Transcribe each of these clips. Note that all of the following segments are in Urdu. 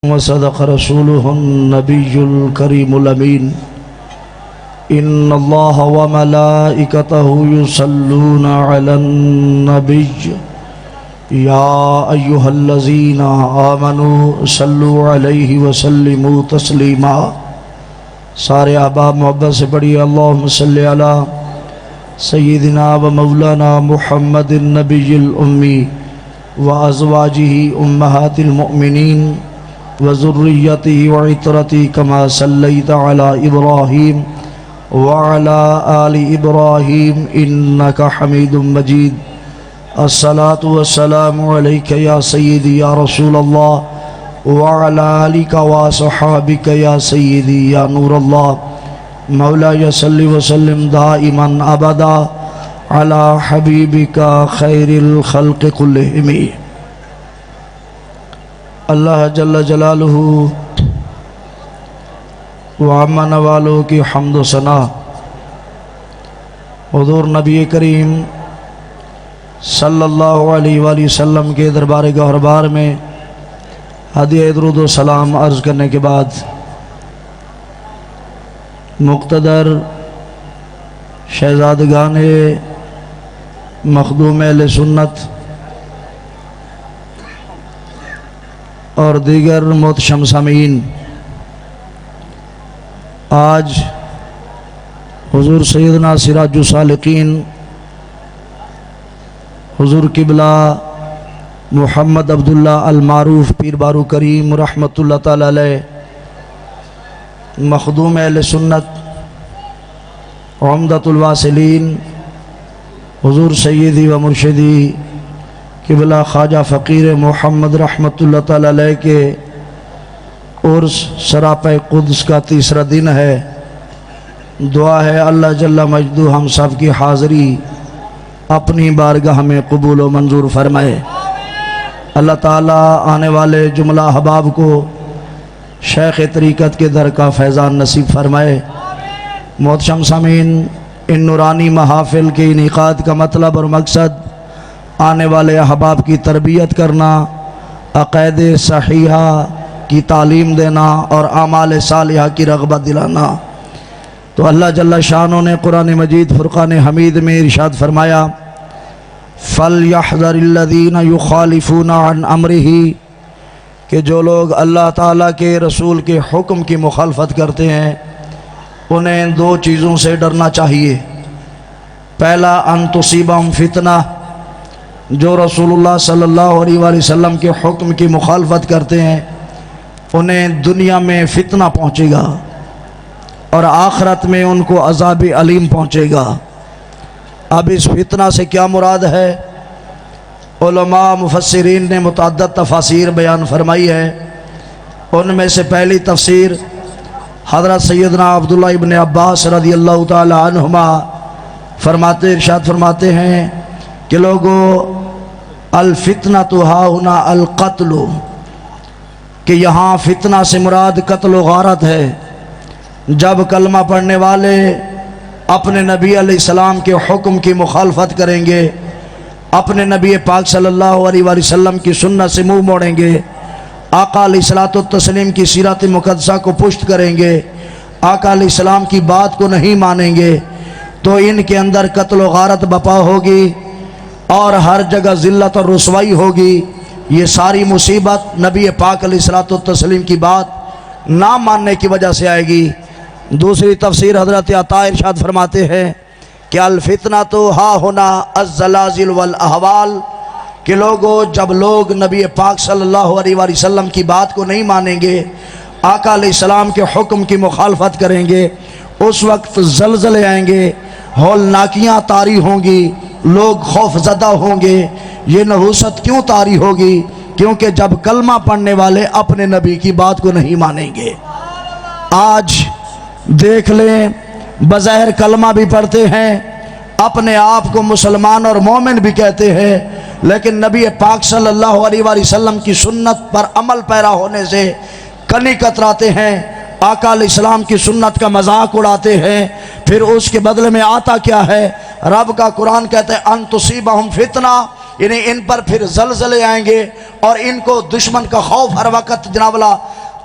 وصدق رسوله النبي الكريم الأمين إن الله وملائكته يصلون على النبي يا أيها الذين آمنوا صلوا عليه وسلموا تسليما۔ سارے احباب محبت سے پڑھیے اللہم صلی علی سیدنا و مولانا محمد النبی الأمی وازواجہ امہات المؤمنین وذریتہ وعطرتہ کما صلیت علی ابراہیم وعلی آل ابراہیم انکا حمید مجید۔ الصلاة والسلام علیکہ یا سیدی یا رسول اللہ وعلی آلک وصحابک یا سیدی یا نور اللہ۔ مولا صلی وسلم دائما ابدا علی حبیبک خیر الخلق کلہم۔ اللہ جل جلالہ وعمن والوں کی حمد و ثنا حضور نبی کریم صلی اللہ علیہ وآلہ وسلم کے دربار گہربار میں ہدیہ درود و سلام عرض کرنے کے بعد مقتدر شہزادگان مخدوم اہل سنت اور دیگر محتشم سامعین، آج حضور سیدنا سراج السالکین حضور قبلہ محمد عبداللہ المعروف پیر بارو کریم رحمۃ اللہ تعالی علیہ مخدوم اہل سنت عمدۃ الواصلین حضور سیدی و مرشدی قبلہ خواجہ فقیر محمد رحمۃ اللہ تعالی علیہ کے عرس سراپہ قدس کا تیسرا دن ہے۔ دعا ہے اللہ جل مجدہ ہم سب کی حاضری اپنی بارگاہ میں قبول و منظور فرمائے۔ اللہ تعالیٰ آنے والے جملہ احباب کو شیخ طریقت کے در کا فیضان نصیب فرمائے۔ محتشم سامعین، ان نورانی محافل کے انعقاد کا مطلب اور مقصد آنے والے احباب کی تربیت کرنا، عقائد صحیحہ کی تعلیم دینا اور اعمال صالحہ کی رغبت دلانا۔ تو اللہ جل شانہ نے قرآن مجید فرقان حمید میں ارشاد فرمایا فَلْيَحْذَرِ الَّذِينَ يُخَالِفُونَ عَنْ أَمْرِهِ، کہ جو لوگ اللہ تعالیٰ کے رسول کے حکم کی مخالفت کرتے ہیں انہیں دو چیزوں سے ڈرنا چاہیے۔ پہلا ان تصیبہم فتنہ، جو رسول اللہ صلی اللہ علیہ وآلہ وسلم کے حکم کی مخالفت کرتے ہیں انہیں دنیا میں فتنہ پہنچے گا اور آخرت میں ان کو عذاب علیم پہنچے گا۔ اب اس فتنہ سے کیا مراد ہے؟ علماء مفسرین نے متعدد تفاسیر بیان فرمائی ہے۔ ان میں سے پہلی تفسیر حضرت سیدنا عبداللہ ابن عباس رضی اللہ تعالی عنہما ارشاد فرماتے ہیں کہ لوگوں الفتنۃ ہاہنا القتل، کہ یہاں فتنہ سے مراد قتل و غارت ہے۔ جب کلمہ پڑھنے والے اپنے نبی علیہ السلام کے حکم کی مخالفت کریں گے، اپنے نبی پاک صلی اللہ علیہ وآلہ وسلم کی سنت سے منہ موڑیں گے، آقا علیہ الصلوۃ والتسلیم کی سیرت مقدسہ کو پشت کریں گے، آقا علیہ السلام کی بات کو نہیں مانیں گے، تو ان کے اندر قتل و غارت بپا ہوگی اور ہر جگہ ذلت اور رسوائی ہوگی۔ یہ ساری مصیبت نبی پاک علیہ الصلوۃ والتسلیم کی بات نہ ماننے کی وجہ سے آئے گی۔ دوسری تفسیر حضرت عطا ارشاد فرماتے ہیں کہ الفتنۃ ہا ہونا الزلازل والاحوال، کہ لوگوں جب لوگ نبی پاک صلی اللہ علیہ وآلہ وسلم کی بات کو نہیں مانیں گے، آقا علیہ السلام کے حکم کی مخالفت کریں گے، اس وقت زلزلے آئیں گے، ہولناکیاں طاری ہوں گی، لوگ خوف زدہ ہوں گے۔ یہ نحوست کیوں طاری ہوگی؟ کیونکہ جب کلمہ پڑھنے والے اپنے نبی کی بات کو نہیں مانیں گے۔ آج دیکھ لیں، بظاہر کلمہ بھی پڑھتے ہیں، اپنے آپ کو مسلمان اور مومن بھی کہتے ہیں، لیکن نبی پاک صلی اللہ علیہ وآلہ وسلم کی سنت پر عمل پیرا ہونے سے کنی کتراتے ہیں، آقا علیہ السلام کی سنت کا مذاق اڑاتے ہیں۔ پھر اس کے بدلے میں آتا کیا ہے؟ رب کا قرآن کہتا ہے ان تصیبہم فتنہ، یعنی ان پر پھر زلزلے آئیں گے اور ان کو دشمن کا خوف ہر وقت جناب اللہ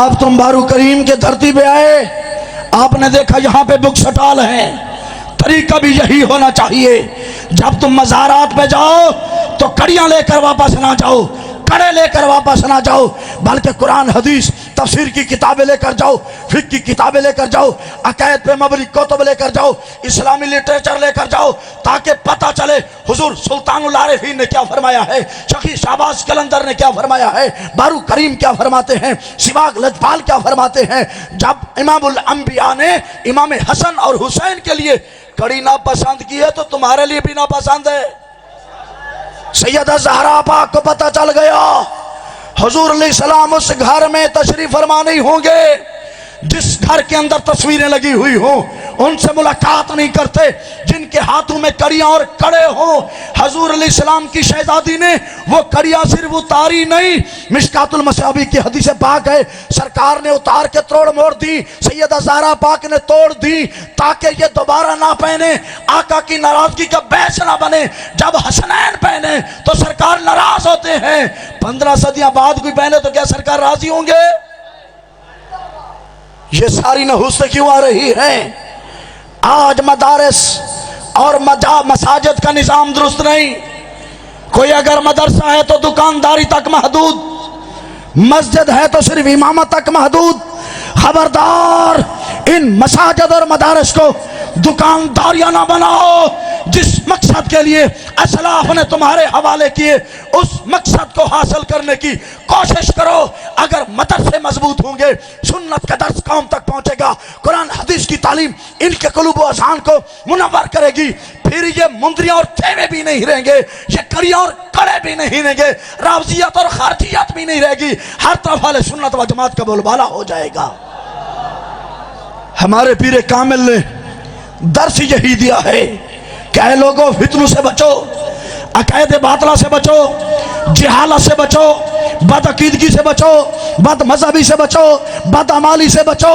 آپ تم بارو کریم کے دھرتی پہ آئے، آپ نے دیکھا یہاں پہ بک سٹال ہیں، طریقہ بھی یہی ہونا چاہیے، جب تم مزارات پہ جاؤ تو کڑیاں لے کر واپس نہ جاؤ، کڑے لے کر واپس نہ جاؤ، بلکہ قرآن حدیث تفسیر کی کتابیں لے کر جاؤ، فقہ کی کتابیں لے کر جاؤ، عقائد پہ مبنی کتب لے کر جاؤ، اسلامی لٹریچر لے کر جاؤ، تاکہ پتہ چلے حضور سلطان العارفین نے کیا فرمایا ہے، شقی شہباز قلندر نے کیا فرمایا ہے، بارو کریم کیا فرماتے ہیں، سواگ لجپال کیا فرماتے ہیں۔ جب امام الانبیاء نے امام حسن اور حسین کے لیے کڑی ناپسند کی ہے تو تمہارے لیے بھی ناپسند ہے۔ سیدہ زہرا پاک کو پتہ چل گیا حضور علیہ السلام اس گھر میں تشریف فرما نہیں ہوں گے جس گھر کے اندر تصویریں لگی ہوئی ہوں، ان سے ملاقات نہیں کرتے جن کے ہاتھوں میں کڑیاں اور کڑے ہوں۔ حضور علیہ السلام کی شہزادی نے وہ کڑیاں صرف اتاری نہیں، مشکات المصابیح کی حدیث پاک ہے، سرکار نے اتار کے توڑ موڑ دی، سیدہ زہرا پاک نے توڑ دی تاکہ یہ دوبارہ نہ پہنے، آقا کی ناراضگی کا باعث نہ بنے۔ جب حسنین پہنے تو سرکار ناراض ہوتے ہیں، 15 صدیاں بعد کوئی پہنے تو کیا سرکار راضی ہوں گے؟ یہ ساری نحوستیں کیوں آ رہی ہیں؟ آج مدارس اور مساجد کا نظام درست نہیں، کوئی اگر مدرسہ ہے تو دکانداری تک محدود، مسجد ہے تو صرف امامت تک محدود۔ خبردار، ان مساجد اور مدارس کو دکانداریاں نہ بناؤ۔ جس مقصد کے لیے اسلاف نے تمہارے حوالے کیے اس مقصد کو حاصل کرنے کی کوشش کرو۔ اگر مدرسے مضبوط ہوں گے، سنت کا درس قوم تک پہنچے گا، قرآن حدیث کی تعلیم ان کے قلوب و اذہان کو منور کرے گی، پھر یہ مندریاں اور تھیوے بھی نہیں رہیں گے، یہ کڑیاں اور کڑے بھی نہیں رہیں گے، رافضیت اور خارجیت بھی نہیں رہے گی، ہر طرف والے سنت و جماعت کا بول بالا ہو جائے گا۔ ہمارے پیر کامل نے درس یہی دیا ہے کہ اے لوگوں، فتنوں سے بچو، عقائد باطلہ سے بچو، جہالت سے بچو، بد عقیدگی سے بچو، بد مذہبی سے بچو، بد عمالی سے بچو۔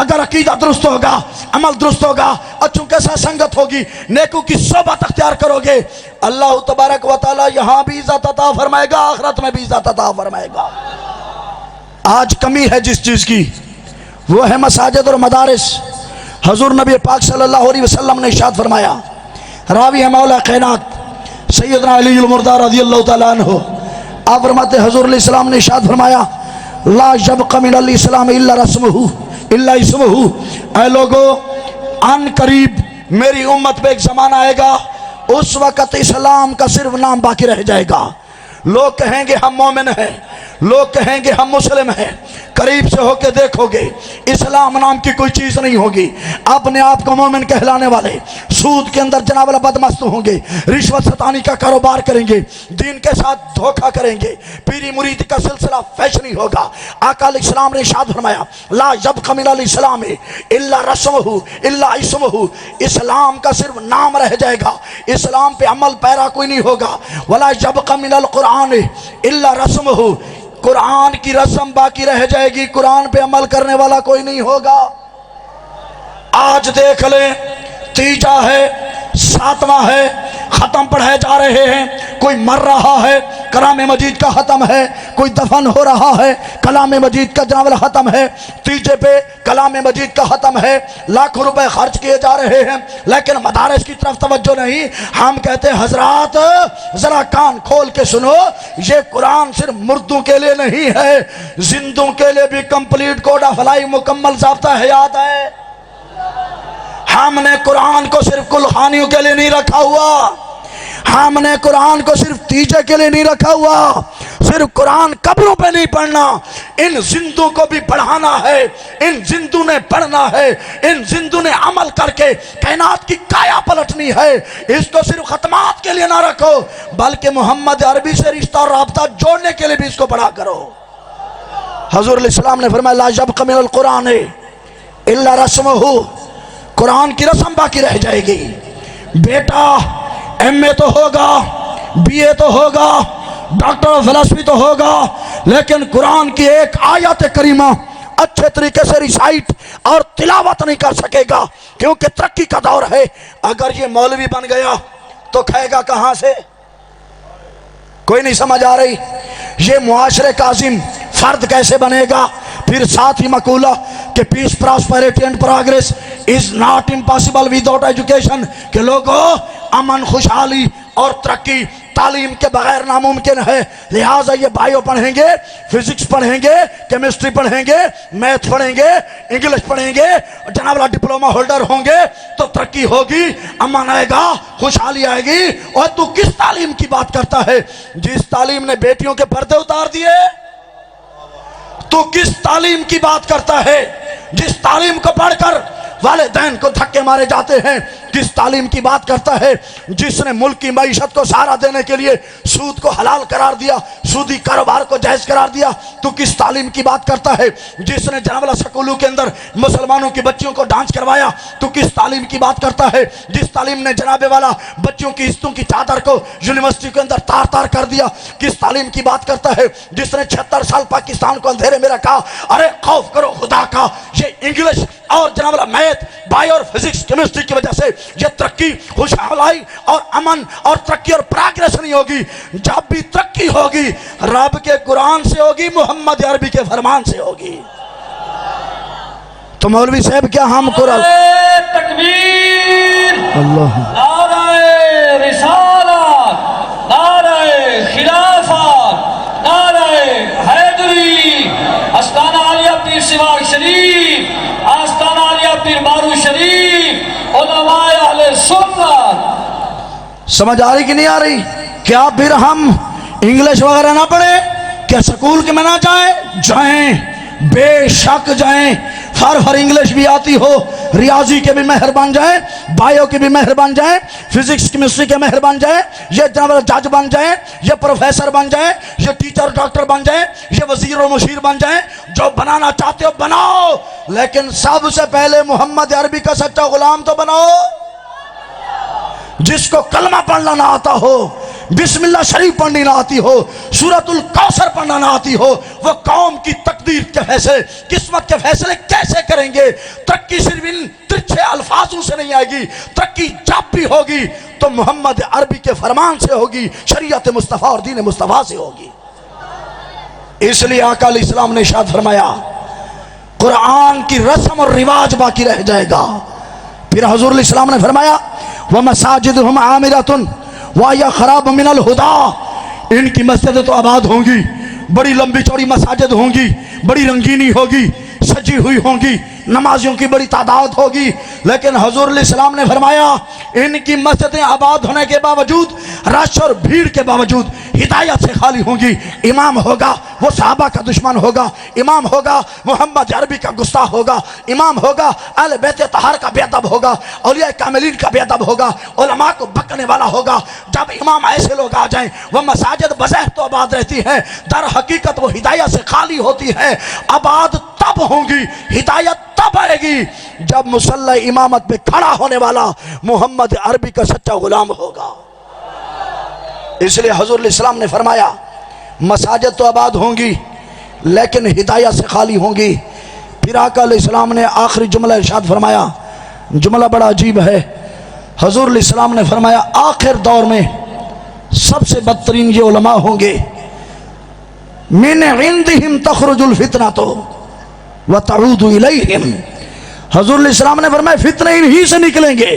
اگر عقیدہ درست ہوگا، عمل درست ہوگا، اچھوں کے ساتھ سنگت ہوگی، نیکوں کی صحبت اختیار کرو گے، اللہ تبارک و تعالی یہاں بھی عزت عطا فرمائے گا، آخرت میں بھی عزت عطا فرمائے گا۔ آج کمی ہے جس چیز کی، وہ ہے مساجد اور مدارس۔ حضور نبی پاک صلی اللہ علیہ وسلم نے ارشاد فرمایا، راوی ہے مولا کائنات سیدنا علی المرضی رضی اللہ تعالیٰ عنہ، آپ فرماتے حضور علیہ السلام نے ارشاد فرمایا، لا یبق من الاسلام الا رسمہ الا اسمہ۔ اے لوگو، ان قریب میری امت پہ ایک زمانہ آئے گا، اس وقت اسلام کا صرف نام باقی رہ جائے گا۔ لوگ کہیں گے ہم مومن ہیں، لوگ کہیں گے ہم مسلم ہیں، قریب سے ہو کے دیکھو گے اسلام نام کی کوئی چیز نہیں ہوگی۔ اپنے آپ کو مومن کہلانے والے سود کے اندر جناب والا بدمست ہوں گے، رشوت ستانی کا کاروبار کریں گے، دین کے ساتھ دھوکہ کریں گے، پیری مرید کا سلسلہ فیشنی ہوگا۔ آقا علیہ السلام نے ارشاد فرمایا، لا یبق من الاسلام الا رسمہ الا اسمہ۔ اسلام کا صرف نام رہ جائے گا، اسلام پہ عمل پیرا کوئی نہیں ہوگا۔ ولا یبق من القرآن الا رسمہ۔ قرآن کی رسم باقی رہ جائے گی، قرآن پہ عمل کرنے والا کوئی نہیں ہوگا۔ آج دیکھ لیں، تیجا ہے، ساتواں ہے، ختم پڑھائے جا رہے ہیں، کوئی مر رہا ہے، کلام مجید کا ختم ہے، کوئی دفن ہو رہا ہے، کلام مجید کا جناب ختم ہے، تیجے پہ کلام مجید کا ختم ہے، لاکھوں روپے خرچ کیے جا رہے ہیں، لیکن مدارس کی طرف توجہ نہیں۔ ہم کہتے ہیں حضرات ذرا کان کھول کے سنو، یہ قرآن صرف مردوں کے لیے نہیں ہے، زندوں کے لیے بھی کمپلیٹ کوڈ آف لائف، مکمل ضابطہ حیات ہے۔ ہم نے قرآن کو صرف کلخانیوں کے لیے نہیں رکھا ہوا، ہم نے قرآن کو صرف تیجے کے لیے نہیں رکھا ہوا، صرف قرآن قبروں پہ نہیں پڑھنا، ان زندوں کو بھی پڑھانا ہے، ان زندوں نے پڑھنا ہے، ان زندوں نے عمل کر کے کائنات کی کایا پلٹنی ہے۔ اس کو صرف ختمات کے لیے نہ رکھو، بلکہ محمد عربی سے رشتہ اور رابطہ جوڑنے کے لیے بھی اس کو پڑھا کرو۔ حضور علیہ السلام نے فرمایا، لا یبق من القرآن الا رسمہ۔ قرآن کی رسم باقی رہ جائے گی۔ بیٹا ایم اے تو ہوگا، بی اے تو ہوگا، ڈاکٹر آف فلسفی تو ہوگا، لیکن قرآن کی ایک آیت کریمہ اچھے طریقے سے ریسائٹ اور تلاوت نہیں کر سکے گا، کیونکہ ترقی کا دور ہے۔ اگر یہ مولوی بن گیا تو کھائے گا کہاں سے؟ کوئی نہیں سمجھ آ رہی۔ یہ معاشرے کا عظیم فرد کیسے بنے گا؟ پھر ساتھ ہی مقولہ کہ peace prosperity and progress is not impossible without education, کہ لوگوں امن خوشحالی اور ترقی تعلیم کے بغیر ناممکن ہے، لہٰذا یہ بائیو پڑھیں گے، فزکس پڑھیں گے، کیمسٹری پڑھیں گے، میتھ پڑھیں گے، انگلش پڑھیں گے، جناب اللہ ڈپلوما ہولڈر ہوں گے تو ترقی ہوگی، امن آئے گا، خوشحالی آئے گی۔ اور تو کس تعلیم کی بات کرتا ہے؟ جس تعلیم نے بیٹیوں کے پردے اتار دیے۔ تو کس تعلیم کی بات کرتا ہے؟ جس تعلیم کو پڑھ کر والدین کو دھکے مارے جاتے ہیں۔ کس تعلیم کی بات کرتا ہے؟ جس نے ملک کی معیشت کو سہارا دینے کے لیے سود کو حلال قرار دیا، سودی کاروبار کو جائز قرار دیا۔ تو کس تعلیم کی بات کرتا ہے؟ جس نے جناب اللہ سکولوں کے اندر مسلمانوں کی بچیوں کو ڈانس کروایا۔ تو کس تعلیم کی بات کرتا ہے؟ جس تعلیم نے جناب والا بچوں کی عزتوں کی چادر کو یونیورسٹی کے اندر تار تار کر دیا۔ کس تعلیم کی بات کرتا ہے؟ جس نے 76 سال پاکستان کو اندھیرے میں رکھا۔ ارے خوف کرو خدا کا، یہ انگلش اور جناب اللہ میتھ، بائیو اور فزکس کیمسٹری کی وجہ سے یہ ترقی، خوشحالی اور امن اور ترقی اور پروگریس نہیں ہوگی۔ جب بھی ترقی ہوگی رب کے قرآن سے ہوگی، محمد عربی کے فرمان سے ہوگی۔ تو مولوی صاحب کیا ہم قرآن تکبیر، اللہ نعرہ رسالت، نعرہ خلافت، نعرہ حیدری، آستانہ عالیہ پیر سواگ شریف، آستانہ عالیہ پیر بارو شریف، علماء اہل سنت۔ سمجھ آ رہی کہ نہیں آ رہی؟ کیا پھر ہم انگلش وغیرہ نہ پڑھیں؟ کیا سکول کے میں نہ جائیں؟ جائیں، بے شک جائیں۔ فر انگلش بھی آتی ہو، ریاضی کے بھی ماہر بن جائیں، بائیو کے بھی ماہر بن جائیں، فزکس کیمسٹری کے ماہر بن جائیں، یہ جناب جج بن جائیں، یہ پروفیسر بن جائیں، یہ ٹیچر ڈاکٹر بن جائیں، یہ وزیر و مشیر بن جائیں، جو بنانا چاہتے ہو بناؤ، لیکن سب سے پہلے محمد عربی کا سچا غلام تو بناؤ۔ جس کو کلمہ پڑھنا نہ آتا ہو، بسم اللہ شریف پڑھنی نہ آتی ہو، سورۃ الکوثر پڑھنا نہ آتی ہو، وہ قوم کی تقدیر کے فیصلے، قسمت کے فیصلے کیسے کریں گے؟ ترقی صرف ان ترچھے الفاظوں سے نہیں آئے گی، ترقی جب بھی ہوگی تو محمد عربی کے فرمان سے ہوگی، شریعت مصطفیٰ اور دین مصطفیٰ سے ہوگی۔ اس لیے آقا علیہ السلام نے ارشاد فرمایا قرآن کی رسم اور رواج باقی رہ جائے گا۔ پھر حضور علیہ السلام نے فرمایا وَمَسَاجِدُهُمْ عَامِرَةٌ وَهِيَ خَرَابٌ مِنَ الْهُدَىٰ، ان کی مسجدیں تو آباد ہوں گی، بڑی لمبی چوڑی مساجد ہوں گی، بڑی رنگینی ہوگی، سجی ہوئی ہوں گی، نمازیوں کی بڑی تعداد ہوگی، لیکن حضور علیہ السلام نے فرمایا ان کی مسجدیں آباد ہونے کے باوجود، رش اور بھیڑ کے باوجود ہدایت سے خالی ہوں گی۔ امام ہوگا وہ صحابہ کا دشمن ہوگا، امام ہوگا محمد عربی کا گستاخ ہوگا، امام ہوگا اہل بیت طہار کا بے ادب ہوگا، اولیاء کاملین کا بے ادب ہوگا، علماء کو بکنے والا ہوگا۔ جب امام ایسے لوگ آ جائیں، وہ مساجد بظاہر تو آباد رہتی ہیں، در حقیقت وہ ہدایت سے خالی ہوتی ہیں۔ آباد تب ہوں گی، ہدایت تب آئے گی جب مصلی امامت پہ کھڑا ہونے والا محمد عربی کا سچا غلام ہوگا۔ اس لیے حضور علیہ السلام نے فرمایا مساجد تو آباد ہوں گی لیکن ہدایت سے خالی ہوں گی۔ پھر آقا علیہ السلام نے آخری جملہ ارشاد فرمایا، جملہ بڑا عجیب ہے۔ حضور علیہ السلام نے فرمایا آخر دور میں سب سے بدترین یہ علماء ہوں گے، من عندہم تخرج الفتنۃ وتعود الیہم۔ حضور علیہ السلام نے فرمایا فتنے انہی سے نکلیں گے،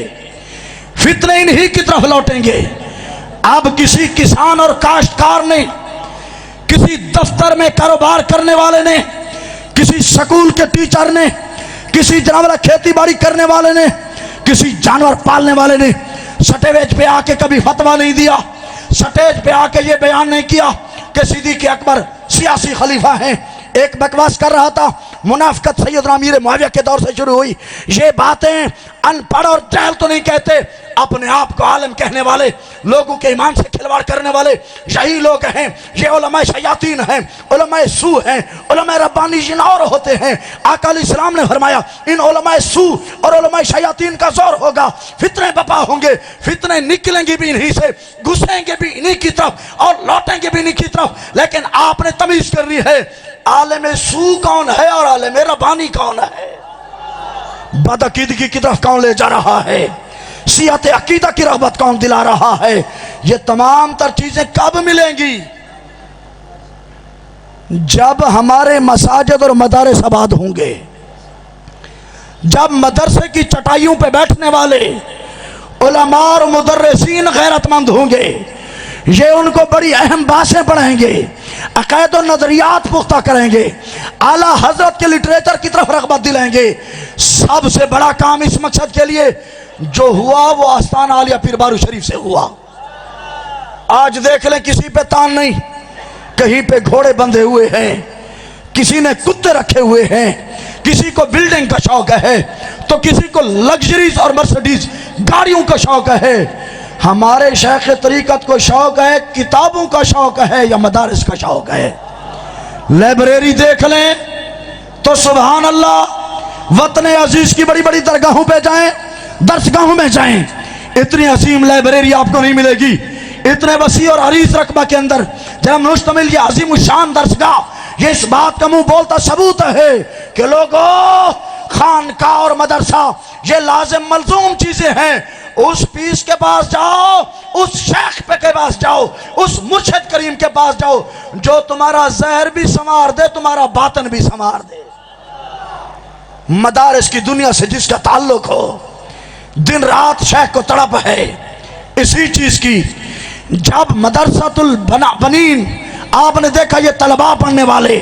فتنے انہی کی طرف لوٹیں گے۔ اب کسی کسان اور کاشتکار نے، کسی دفتر میں کاروبار کرنے والے نے، کسی سکول کے ٹیچر نے، کسی جناب کھیتی باڑی کرنے والے نے، کسی جانور پالنے والے نے سٹیج پہ آ کے کبھی فتویٰ نہیں دیا، سٹیج پہ آ کے یہ بیان نہیں کیا کہ صدیق اکبر سیاسی خلیفہ ہیں۔ ایک بکواس کر رہا تھا، منافقت سیدنا امیر معاویہ کے دور سے شروع ہوئی۔ یہ باتیں ان پڑھ اور جاہل تو نہیں کہتے، اپنے آپ کو عالم کہنے والے، لوگوں کے ایمان سے کھلواڑ کرنے والے یہی لوگ ہیں۔ یہ علماء شیاطین ہیں، علماء سو ہیں، علماء ربانیین اور ہوتے ہیں۔ آقا علیہ السلام نے فرمایا ان علماء سو اور علماء شیاطین کا زور ہوگا، فتنے بپا ہوں گے، فتنے نکلیں گے بھی انہی سے، گھسیں گے بھی انہی کی طرف اور لوٹیں گے بھی انہی کی طرف۔ لیکن آپ نے تمیز کرنی ہے عالم سو کون ہے اور عالم ربانی کون ہے، بدعقیدگی کی طرف کون لے جا رہا ہے، سیاحت عقیدہ کی رغبت کون دلا رہا ہے۔ یہ تمام تر چیزیں کب ملیں گی؟ جب ہمارے مساجد اور مدارس آباد ہوں گے، جب مدرسے کی چٹائیوں پہ بیٹھنے والے علماء اور مدرسین غیرت مند ہوں گے، یہ ان کو بڑی اہم باتیں پڑھائیں گے، عقائد و نظریات پختہ کریں گے، اعلیٰ حضرت کے لٹریچر کی طرف رغبت دلائیں گے، سب سے بڑا کام اس مقصد کے لیے جو ہوا وہ آستانہ عالیہ پیر بارو شریف سے ہوا۔ آج دیکھ لیں کسی پہ تان نہیں، کہیں پہ گھوڑے بندھے ہوئے ہیں، کسی نے کتے رکھے ہوئے ہیں، کسی کو بلڈنگ کا شوق ہے تو کسی کو لگژریز اور مرسڈیز گاڑیوں کا شوق ہے۔ ہمارے شیخ طریقت کو شوق ہے کتابوں کا شوق ہے یا مدارس کا شوق ہے؟ لائبریری دیکھ لیں تو سبحان اللہ، وطن عزیز کی بڑی بڑی درگاہوں پہ جائیں، درسگاہوں میں جائیں، اتنی عظیم لائبریری آپ کو نہیں ملے گی۔ اتنے وسیع اور عریض رقبہ کے اندر جب مشتمل یہ عظیم الشان درسگاہ، یہ اس بات کا منہ بولتا ثبوت ہے کہ لوگوں، خانقاہ اور مدرسہ یہ لازم ملزوم چیزیں ہیں۔ اس پیس کے پاس جاؤ، اس شیخ پہ کے پاس جاؤ، اس مرشد کریم کے پاس جاؤ جو تمہارا ظاہر بھی سنوار دے، تمہارا باطن بھی سنوار دے۔ مدارس کی دنیا سے جس کا تعلق ہو، دن رات شیخ کو تڑپ ہے اسی چیز کی۔ جب مدرسۃ البنین آپ نے دیکھا یہ طلباء پڑھنے والے،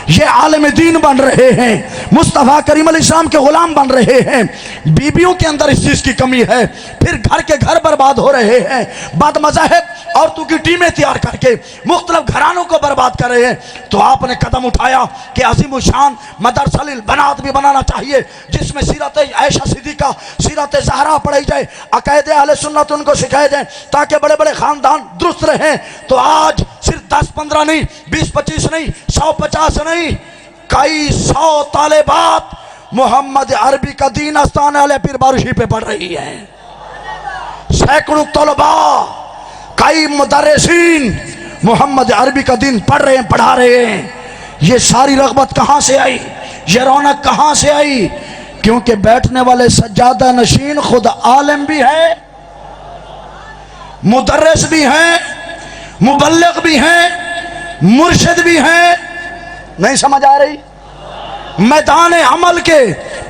یہ عالم دین بن رہے ہیں، مصطفیٰ کریم علیہ السلام کے غلام بن رہے ہیں، بیبیوں کے اندر اس چیز کی کمی ہے، پھر گھر کے گھر برباد ہو رہے ہیں، بد مذاہب عورتوں کی ٹیمیں تیار کر کے مختلف گھرانوں کو برباد کر رہے ہیں۔ تو آپ نے قدم اٹھایا کہ عظیم الشان مدرسہ للبنات بھی بنانا چاہیے، جس میں سیرت عائشہ صدیقہ، سیرت زہرا پڑھائی جائے، عقائد اہل سنت ان کو سکھائے جائیں تاکہ بڑے بڑے خاندان درست رہیں۔ تو آج صرف 10-15 نہیں، 20-25 نہیں، 150 نہیں، کئی 100 طالبات محمد عربی کا دین آستانہ علیہ پیر بارو شریف پہ پڑھ رہی ہیں، سینکڑوں طلباء، کئی مدرسین محمد عربی کا دین پڑھ رہے ہیں، پڑھا رہے ہیں۔ یہ ساری رغبت کہاں سے آئی؟ یہ رونق کہاں سے آئی؟ کیونکہ بیٹھنے والے سجادہ نشین خود عالم بھی ہے، مدرس بھی ہیں، مبلغ بھی ہیں، مرشد بھی ہیں۔ نہیں سمجھ آ رہی؟ میدان عمل کے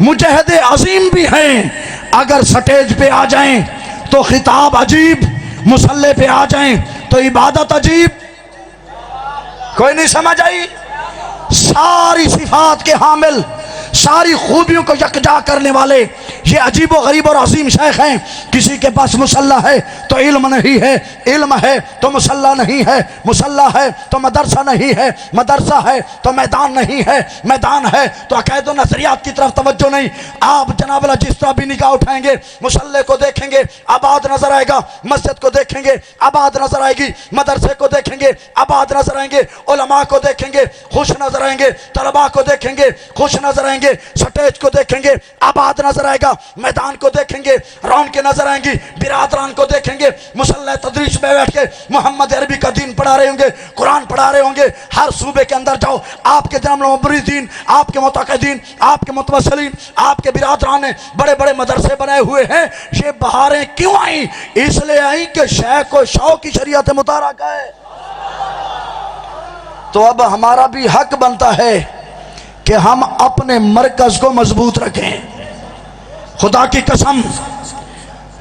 مجاہد عظیم بھی ہیں۔ اگر سٹیج پہ آ جائیں تو خطاب عجیب، مصلی پہ آ جائیں تو عبادت عجیب۔ کوئی نہیں سمجھ آئی؟ ساری صفات کے حامل، ساری خوبیوں کو یکجا کرنے والے یہ عجیب و غریب اور عظیم شیخ ہیں۔ کسی کے پاس مصلی ہے تو علم نہیں ہے، علم ہے تو مصلی نہیں ہے، مصلی ہے تو مدرسہ نہیں ہے، مدرسہ ہے تو میدان نہیں ہے، میدان ہے تو عقائد و نظریات کی طرف توجہ نہیں۔ آپ جناب اللہ جس طرح بھی نگاہ اٹھائیں گے مصلی کو دیکھیں گے آباد نظر آئے گا، مسجد کو دیکھیں گے آباد نظر آئے گی، مدرسے کو دیکھیں گے آباد نظر آئیں گے، علماء کو دیکھیں گے خوش نظر آئیں گے، طلباء کو دیکھیں گے خوش نظر آئیں گے، سٹیج کو دیکھیں گے آباد نظر آئے گا، میدان کو دیکھیں گے رون کے نظر آئیں گی، برادران کو دیکھیں گے مصلی تدریس میں بیٹھ کے محمد عربی کا دین پڑھا رہے ہوں گے، قرآن پڑھا رہے ہوں گے۔ ہر صوبے کے اندر جاؤ، آپ کے جناب مبرزین، آپ کے معتقدین، آپ کے متوسلین، آپ کے برادران نے بڑے بڑے مدرسے بنائے ہوئے ہیں۔ یہ بہاریں کیوں آئیں؟ اس لیے آئیں کہ شیخ و شوق کی شریعت مطالعہ کا ہے۔ تو اب ہمارا بھی حق بنتا ہے کہ ہم اپنے مرکز کو مضبوط رکھیں۔ خدا کی قسم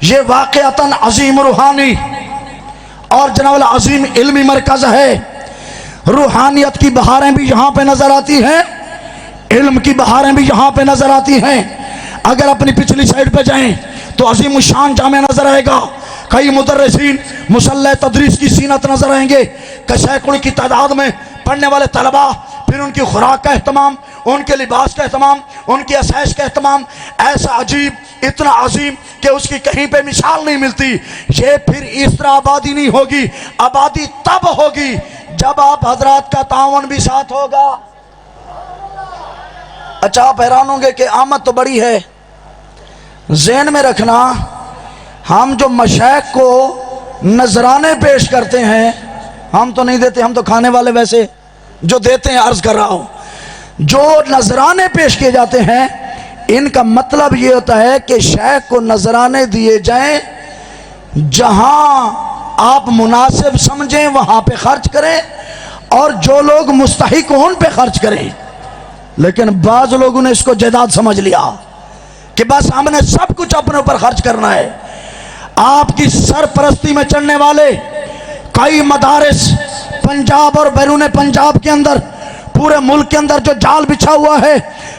یہ واقعتاً عظیم روحانی اور جناب عظیم علمی مرکز ہے۔ روحانیت کی بہاریں بھی یہاں پہ نظر آتی ہیں، علم کی بہاریں بھی یہاں پہ نظر آتی ہیں۔ اگر اپنی پچھلی سائڈ پہ جائیں تو عظیم الشان جامع نظر آئے گا، کئی مدرسین مصلی تدریس کی سینت نظر آئیں گے، سینکڑوں کی تعداد میں پڑھنے والے طلباء، پھر ان کی خوراک کا اہتمام، ان کے لباس کا اہتمام، ان کی آسائش کا اہتمام ایسا عجیب، اتنا عظیم کہ اس کی کہیں پہ مثال نہیں ملتی۔ یہ پھر اس طرح آبادی نہیں ہوگی، آبادی تب ہوگی جب آپ حضرات کا تعاون بھی ساتھ ہوگا۔ اچھا آپ حیران ہوں گے کہ آمد تو بڑی ہے، ذہن میں رکھنا ہم جو مشائخ کو نذرانے پیش کرتے ہیں، ہم تو نہیں دیتے، ہم تو کھانے والے ویسے جو دیتے ہیں، عرض کر رہا ہوں، جو نذرانے پیش کیے جاتے ہیں ان کا مطلب یہ ہوتا ہے کہ شیخ کو نذرانے دیے جائیں، جہاں آپ مناسب سمجھیں وہاں پہ خرچ کریں، اور جو لوگ مستحق ہوں ان پہ خرچ کریں. لیکن بعض لوگوں نے اس کو جائیداد سمجھ لیا کہ بس ہم نے سب کچھ اپنے اوپر خرچ کرنا ہے. آپ کی سرپرستی میں چلنے والے کئی مدارس پنجاب اور بیرون پنجاب کے اندر، پورے ملک کے اندر جو جال بچھا ہوا ہے،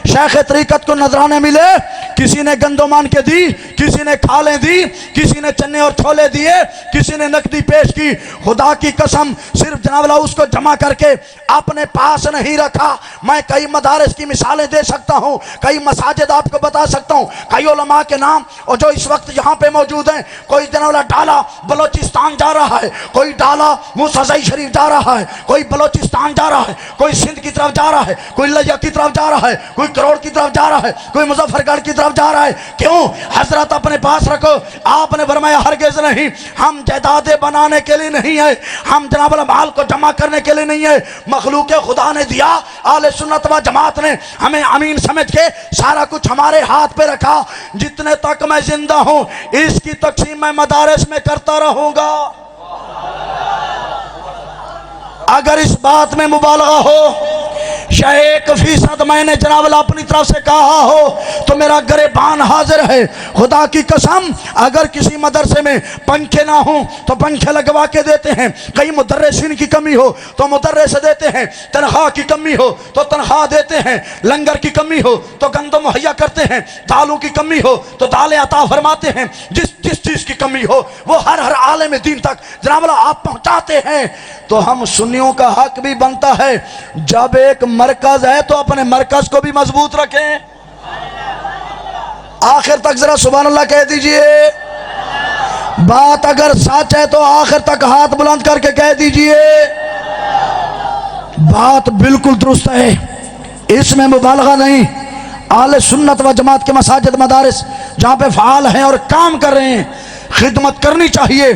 شیخ طریقت کو نذرانے ملے، کسی نے گندمان کے دی، کسی نے کھالیں دی، کسی نے چنے اور چھولے دیے، کسی نے نقدی پیش کی. خدا کی قسم صرف جناب اللہ اس کو جمع کر کے اپنے پاس نہیں رکھا. میں کئی مدارس کی مثالیں دے سکتا ہوں، کئی مساجد آپ کو بتا سکتا ہوں، کئی علماء کے نام اور جو اس وقت یہاں پہ موجود ہیں. کوئی جناب اللہ ڈالا بلوچستان جا رہا ہے، کوئی ڈالا موسیٰ شریف جا رہا ہے، کوئی بلوچستان جا رہا ہے، کوئی سندھ کی طرف جا رہا ہے، کوئی لیا کی طرف جا رہا ہے، کوئی کروڑ کی طرف جا رہا ہے، کوئی مظفر گڑھ کی طرف جا رہا ہے. کیوں؟ حضرت اپنے پاس رکھو. آپ نے فرمایا ہرگز نہیں، ہم جائیدادیں بنانے کے لیے نہیں ہے، ہم جناب اللہ مال کو جمع کرنے کے لیے نہیں ہے. مخلوق خدا نے دیا، اہل سنت و جماعت نے ہمیں امین سمجھ کے سارا کچھ ہمارے ہاتھ پہ رکھا. جتنے تک میں زندہ ہوں اس کی تقسیم میں مدارس میں کرتا رہوں گا. اگر اس بات میں مبالغہ ہو، 1% میں نے جناب اللہ اپنی طرف سے کہا ہو تو میرا گریبان حاضر ہے. خدا کی قسم اگر کسی مدرسے میں پنکھے نہ ہوں تو پنکھے لگوا کے دیتے ہیں، کئی مدرسین کی کمی ہو تو مدرس دیتے ہیں، تنخواہ کی کمی ہو تو تنخواہ دیتے ہیں، لنگر کی کمی ہو تو گندم مہیا کرتے ہیں، دالوں کی کمی ہو تو دالیں عطا فرماتے ہیں. جس چیز کی کمی ہو وہ ہر عالم دین تک جناب اللہ آپ پہنچاتے ہیں. تو ہم سنیوں کا حق بھی بنتا ہے جب ایک مرکز ہے تو اپنے مرکز کو بھی مضبوط رکھیں. آخر تک ذرا سبحان اللہ کہہ دیجئے. بات اگر سچ ہے تو آخر تک ہاتھ بلند کر کے کہہ دیجئے. بات بالکل درست ہے، اس میں مبالغہ نہیں. اہل سنت و جماعت کے مساجد مدارس جہاں پہ فعال ہیں اور کام کر رہے ہیں، خدمت کرنی چاہیے.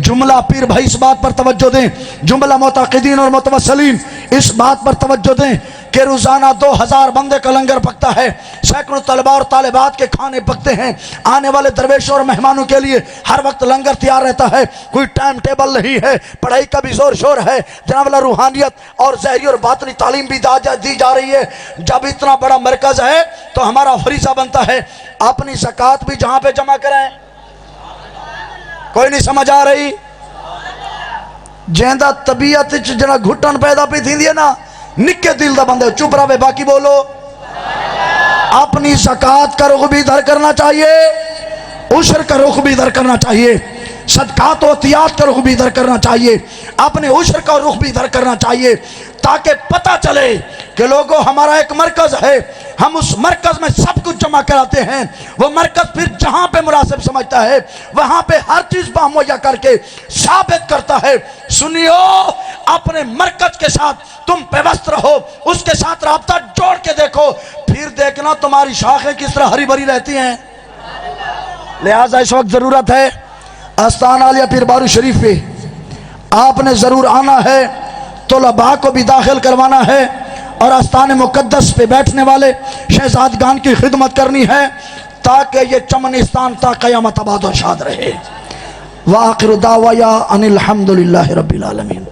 جملہ پیر بھائی اس بات پر توجہ دیں، جملہ معتقدین اور متوسلین اس بات پر توجہ دیں کہ روزانہ 2000 بندے کا لنگر پکتا ہے، سینکڑوں طلباء اور طالبات کے کھانے پکتے ہیں. آنے والے درویشوں اور مہمانوں کے لیے ہر وقت لنگر تیار رہتا ہے. کوئی ٹائم ٹیبل نہیں ہے، پڑھائی کا بھی زور شور ہے. جناب اللہ روحانیت اور ظاہری اور باطنی تعلیم بھی دی جا رہی ہے. جب اتنا بڑا مرکز ہے تو ہمارا فریضہ بنتا ہے اپنی زکوٰۃ بھی جہاں پہ جمع کریں. کوئی نہیں سمجھ آ رہی؟ جہاں طبیعت جنا گھٹن پیدا پی تھی نا، نکے دل دا بندے چپ رہے، باقی بولو. اپنی زکوٰۃ کا رخ بھی ادھر کرنا چاہیے، عشر کا رخ بھی ادھر کرنا چاہیے، صدقات و عطیات کا رخ بھی ادھر کرنا چاہیے، اپنے عشر کا رخ بھی ادھر کرنا چاہیے، تاکہ پتہ چلے کہ لوگوں ہمارا ایک مرکز ہے، ہم اس مرکز میں سب کچھ جمع کراتے ہیں. وہ مرکز پھر جہاں پہ مناسب سمجھتا ہے وہاں پہ ہر چیز مہیا کر کے ثابت کرتا ہے. سنیو، اپنے مرکز کے ساتھ تم پیوست رہو، اس کے ساتھ رابطہ جوڑ کے دیکھو، پھر دیکھنا تمہاری شاخیں کس طرح ہری بھری رہتی ہیں. لہٰذا اس وقت ضرورت ہے آستان عالیہ پیر بارو شریف پہ آپ نے ضرور آنا ہے، طلباء کو بھی داخل کروانا ہے اور آستان مقدس پہ بیٹھنے والے شہزادگان کی خدمت کرنی ہے تاکہ یہ چمنستان تا قیامت آباد و شاد رہے. وآخر دعوایا ان الحمدللہ رب العالمین.